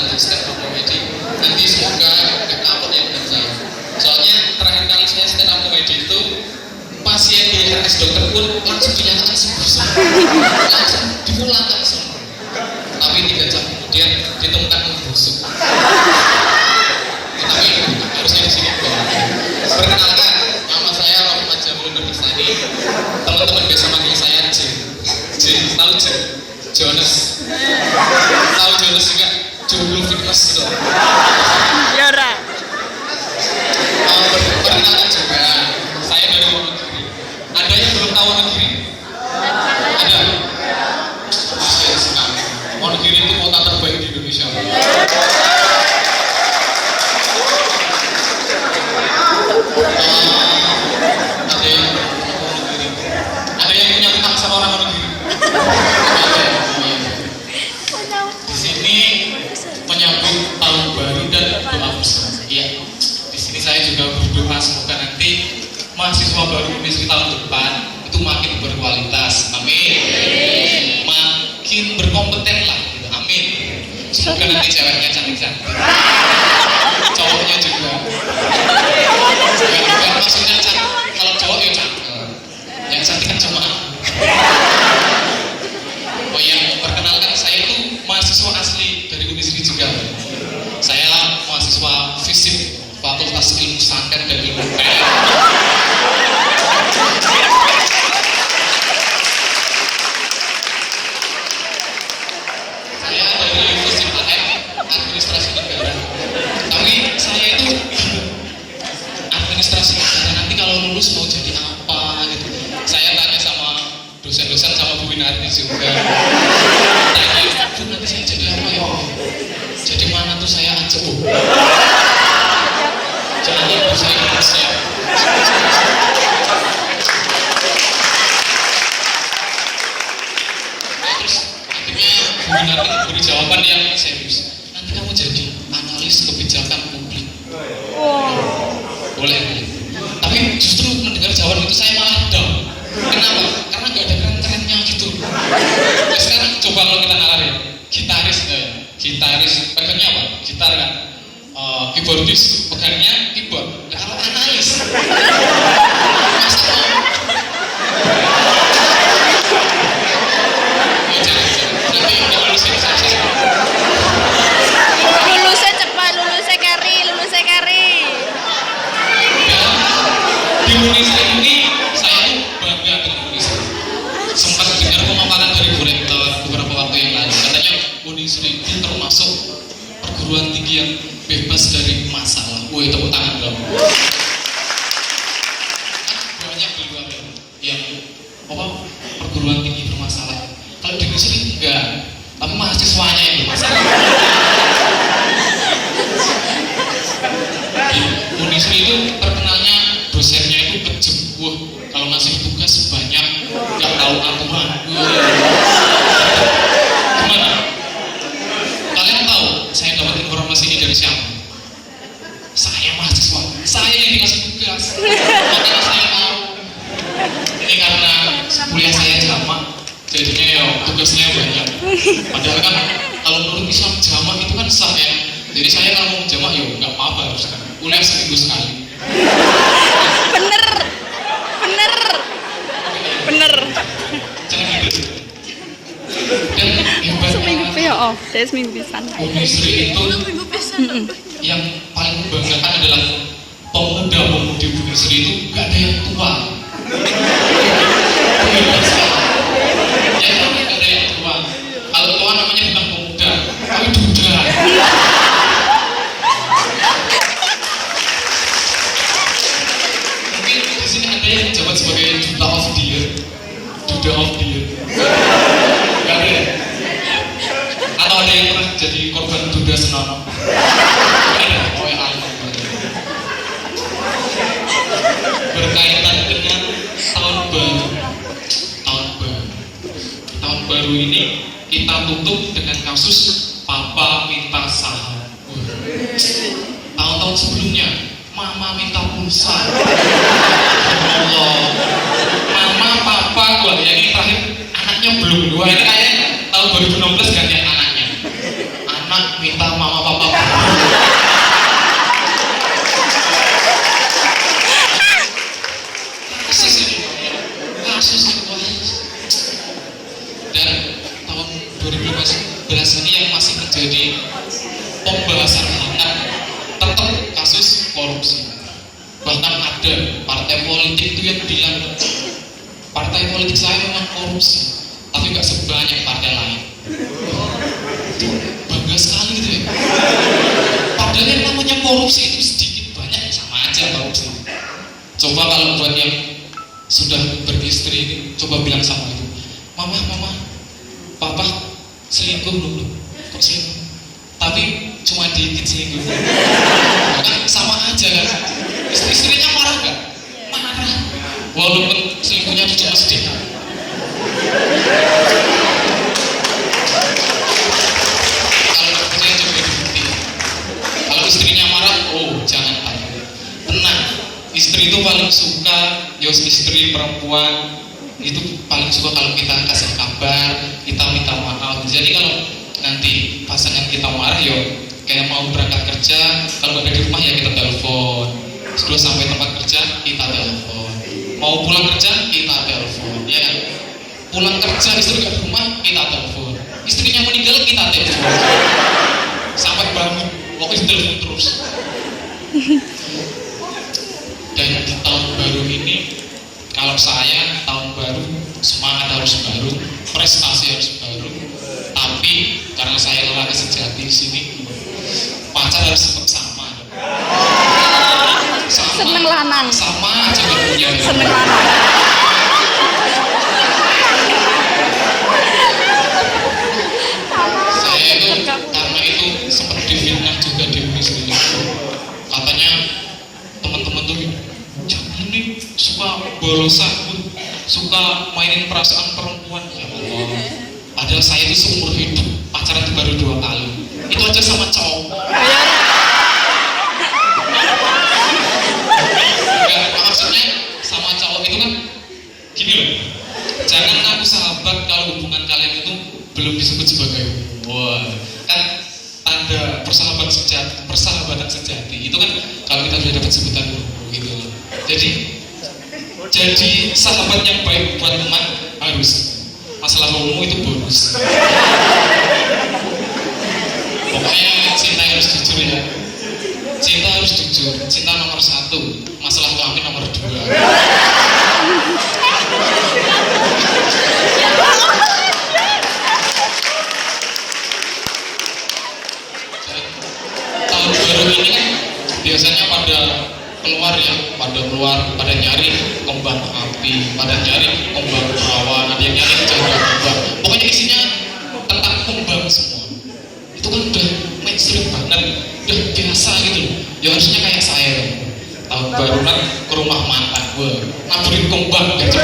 untuk stand up comedy. Nanti semoga gak kapok ya dengan saya. Soalnya terakhir kali saya stand up comedy itu pasien di RS dokter pun langsung dinyatakan sembuh, langsung dipulangkan semua. Tapi 3 jam kemudian ditemukan membusuk. Tapi harusnya di sini kok. Perkenalkan, nama saya Muhammad Jamil Nur Irsani. Teman-teman biasa manggil saya J. Tahu J? Jonas. Tahu Jonas juga? Jomblo Fitness itu. Yora. Perkenalkan juga, saya dari Wonogiri. Ada yang belum tahu Wonogiri? Ada? Kasian sekali. Wonogiri itu kota terbaik di Indonesia. Ada yang punya utang sama orang Wonogiri? Di sini menyambut tahun baru dan doa bersama. Iya. Di sini saya juga berdoa semoga nanti mahasiswa baru Unisri tahun depan itu makin berkualitas. Amin. Makin berkompeten lah. Gitu. Amin. Semoga nanti ceweknya cantik-cantik. Cowoknya juga. Bukan maksudnya cantik. Kalau cowok ya cakep. Yang cantik kan cuma aku. Oh iya, perkenalkan saya itu mahasiswa asli dari Unisri juga. Saya mahasiswa fisik Fakultas Ilmu Santet dan Ilmu PR. Saya dari fisik AM Administrasi Negara. Tapi saya itu administrasi negara nanti kalau lulus mau jadi apa gitu. Saya tanya sama dosen-dosen sama Bu Winarti juga. Tanya, Bu nanti saya jadi apa ya? Jadi mana tuh saya aja Bu? Jangan ibu saya siap. Terus akhirnya Bu Winarti beri jawaban yang serius. Nanti kamu jadi analis kebijakan publik. Boleh. Tapi justru mendengar jawaban itu saya malah down. Kenapa? Karena gak ada keren-kerennya gitu. Nah, sekarang coba kalau kita nalar ya, gitaris pegangnya apa? Gitar kan? Keyboardis pegangnya keyboard. Nah, kalau analis masa nanti udah lulus ini saya Lulusnya cepat, lulusnya carry. di Unisri ini saya bangga dengan Unisri. Sempat dengar pemaparan dari Bu Rektor beberapa waktu yang lalu, katanya Unisri itu termasuk perguruan tinggi yang bebas dari masalah. Woi, tepuk tangan dong. Banyak di luar yang perguruan tinggi bermasalah. Kalau di Unisri enggak, tapi mahasiswanya yang bermasalah. Di Unisri itu terkenalnya dosennya itu kejam. Wah, kalau ngasih tugas banyak, nggak tahu aturan. Gimana? Kalian tahu saya dapat informasi ini dari siapa? Saya mahasiswa, saya yang dikasih tugas. Makanya saya tahu. Ini karena kuliah saya jamak, jadinya ya tugasnya banyak. Padahal kan kalau menurut Islam jamak itu kan sah ya. Jadi saya kalau mau jamak ya nggak apa-apa harus kan. Kuliah seminggu sekali. Bener. Jangan gitu. Dan Seminggu hebatnya off, saya seminggu pisan. Unisri itu yang paling membanggakan adalah pemuda-pemudi Unisri itu gak ada yang tua. Hebat sekali. Ya kan gak ada yang tua. Kalau tua namanya bukan pemuda, tapi duda. Mungkin di sini ada yang menjabat sebagai duta of the year, duda of the year. Gak ada ya? Atau ada yang pernah jadi korban duda senonoh? Gak ada? Oh ya alhamdulillah. Berkaitan dengan tahun baru. Tahun baru ini kita tutup dengan kasus Papa minta saham. Tahun-tahun sebelumnya Mama minta pulsa. Allah. Mama, Papa, gua ya ini terakhir anaknya belum dua. Ini kayaknya tahun 2016 gantian anaknya. Anak minta mama papa. Kasus itu. Dan tahun 2015 ini yang masih menjadi pembahasan hangat tetap kasus korupsi. Bahkan ada partai politik itu yang bilang partai politik saya memang korupsi, tapi nggak sebanyak partai lain. Itu bangga sekali gitu ya. Padahal yang namanya korupsi itu sedikit banyak sama aja korupsi. Coba kalau buat yang sudah beristri, coba bilang sama itu, mama, papa selingkuh dulu, kok selingkuh? Tapi cuma dikit selingkuh. Kan sama aja kan? Istrinya marah nggak? Marah. Walaupun selingkuhnya cuma sedikit. Kalau percaya coba dibukti. Kalau istrinya marah, oh jangan tanya. Tenang. Istri itu paling suka, istri perempuan itu paling suka kalau kita kasih kabar, kita minta maaf. Jadi kalau nanti pasangan kita marah, kayak mau berangkat kerja, kalau nggak ada di rumah ya kita telepon. Sudah sampai tempat kerja, kita telepon. Mau pulang kerja, kita telepon. Ya kan? Pulang kerja, istri nggak di rumah, kita telepon. Istrinya meninggal, kita telepon. Sampai bangun, pokoknya telepon terus. Dan di tahun baru ini, kalau saya tahun baru semangat harus baru, prestasi harus baru. Tapi karena saya lelaki sejati di sini, pacar harus tetap sama. Seneng lanang. Sama aja punya. Seneng lanang. Saya itu karena itu sempat difitnah juga di sini. Katanya teman-teman tuh ini suka bolosan, suka mainin perasaan perempuan. Ya Allah. Padahal saya itu seumur hidup pacaran itu baru 2 kali. Itu aja sama cowok. Enggak, maksudnya sama cowok itu kan gini loh. Jangan ngaku sahabat kalau hubungan kalian itu belum disebut sebagai kan tanda persahabatan sejati. Itu kan kalau kita sudah dapat sebutan gitu. Jadi sahabat yang baik buat teman harus, masalah homo itu bonus. Pokoknya cinta harus jujur ya. Cinta harus jujur. Cinta nomor 1, masalah kelamin nomor 2. Tahun baru ini kan biasanya pada keluar, pada nyari kembang api, pada nyari kembang perawan, ada yang nyari jaga kembang. Pokoknya isinya tentang kembang semua. Itu kan udah mainstream banget, udah biasa gitu. Ya harusnya kayak saya tahun baruan ke rumah mantan gue, naburin kembang gitu.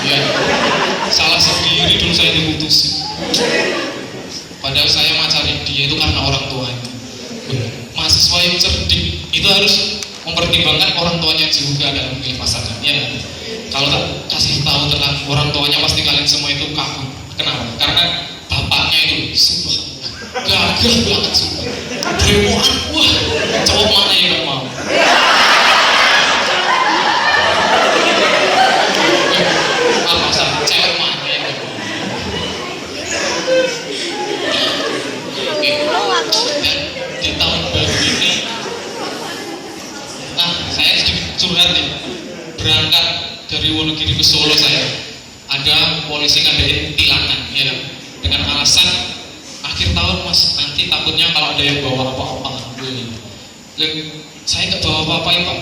Ya, salah sendiri dulu saya diputusin. Padahal saya macarin dia itu karena orang tuanya. Mahasiswa yang cerdik itu harus mempertimbangkan orang tuanya juga dalam memilih pasangannya. Kalau tak kasih tahu tentang orang tuanya, pasti kalian semua itu kaku. Kenapa? Karena bapaknya itu subhanallah gagah banget, sumpah. Brewoan, wah, cowok mana yang gak mau? Apa sih? Cewek mana yang gak mau? Dan di tahun baru ini, saya sedikit curhat nih. Berangkat dari Wonogiri ke Solo ada polisi ngadain tilangan, ya kan? Dengan alasan akhir tahun mas, nanti takutnya kalau ada yang bawa apa-apa. Saya nggak bawa apa-apa ya pak.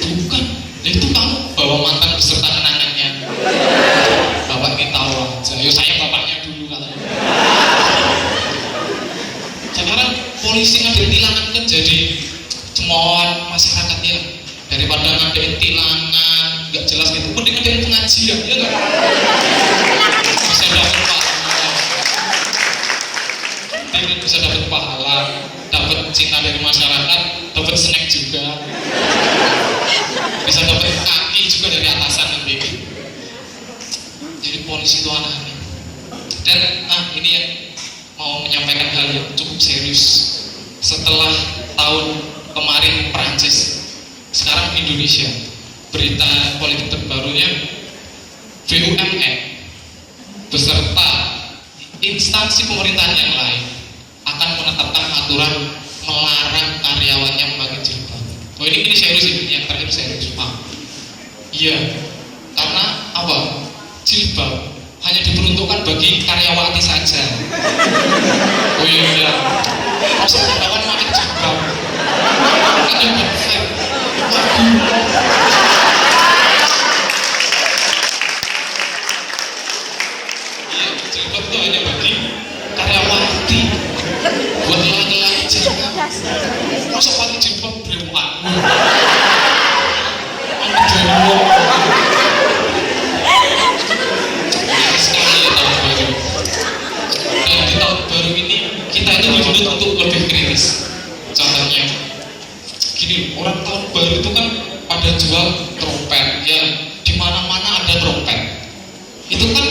Bukan, itu kamu bawa mantan beserta kenangannya. Bapak kita tahu aja. Yo saya bapaknya dulu katanya. Sekarang polisi ngadain tilangan kan jadi cemoohan masyarakatnya. Daripada ngadain tilangan nggak jelas gitu, mending ngadain pengajian, ya nggak? Bisa dapat pahala, bisa dapat pahala, dapat cinta dari masyarakat, dapat snack juga, bisa dapat kaki juga dari atasan nanti. Jadi polisi itu aneh. Dan ini yang mau menyampaikan hal yang cukup serius. Setelah tahun kemarin Perancis, sekarang Indonesia. Berita politik terbarunya, BUMN beserta instansi pemerintahan yang lain akan menetapkan aturan melarang karyawannya memakai jilbab. Oh ini serius, ini yang terakhir serius, Pak. Iya, karena apa? Jilbab hanya diperuntukkan bagi karyawati saja. Oh iya, masa karyawan pakai jilbab? Kan yang perfect. Iya, jilbab itu hanya bagi karyawati. Buat laki-laki jilbab. Masa pakai jilbab brewokan? Dan di tahun baru ini kita itu dituntut untuk lebih kritis. Contohnya gini, orang tahun baru itu kan pada jual trompet, ya di mana-mana ada trompet. Itu kan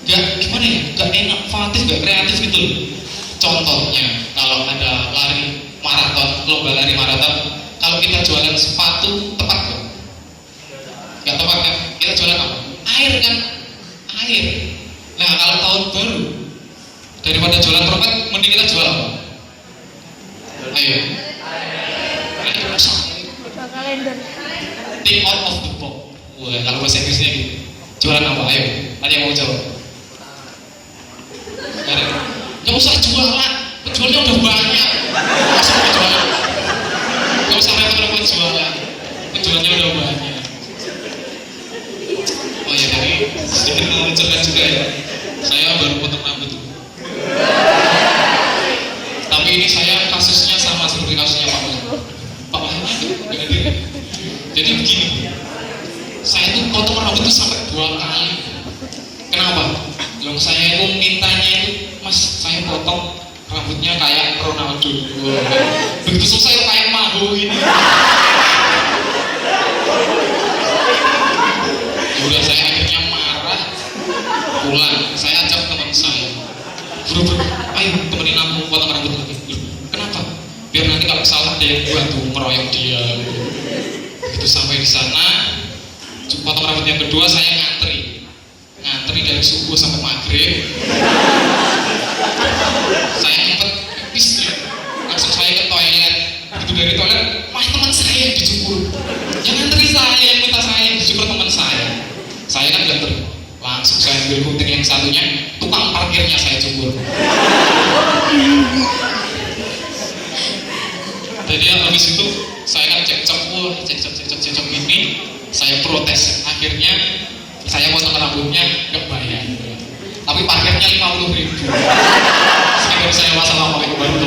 gak gimana ya, gak inovatif, gak kreatif gitu loh. Contohnya kalau ada lari maraton, lomba lari maraton, kalau kita jualan sepatu tepat gak? Gak tepat kan? Kita jualan apa? Air kan? Air. Nah kalau tahun baru, daripada jualan trompet, mending kita jual apa? Ayo. Air masak. Kalender. Think out of the box. Wah, kalau bahasa Inggrisnya gitu. Jualan apa? Ayo. Ada yang mau jawab? Ada. Gak usah jualan. Penjualnya udah banyak. Masa mau jualan? Gak usah repot-repot jualan. Penjualnya udah banyak. Oh ya, tadi sedikit mengucapkan juga ya. Saya baru potong rambut. Tapi ini saya kasusnya sama seperti kasusnya Pak Wahyu. Pak Wahyu dengan diri. Jadi begini, saya itu potong rambut itu sampai 2 kali. Kenapa? Yang saya itu mintanya itu, Mas, saya potong rambutnya kayak Ronaldo. Begitu selesai kayak Maho ini. Udah saya akhirnya marah, pulang. Saya ajak teman saya, bro, ayo temenin aku potong rambut lagi. Kenapa? Biar nanti kalau salah ada yang bantu ngeroyok dia. Begitu sampai di sana, potong rambut yang kedua saya ngantri dari subuh sampai maghrib. Saya nyempet pipis, langsung saya ke toilet. Begitu dari toilet, malah teman saya yang dicukur. Yang ngantri saya, yang minta saya yang dicukur teman saya. Saya kan gak terima, langsung saya ambil gunting yang satunya, tukang parkirnya saya cukur. Jadi habis itu saya kan cekcok ini, saya protes. Akhirnya saya potong rambutnya gak bayar, tapi parkirnya 50.000. Sekitar saya masalah pakai warung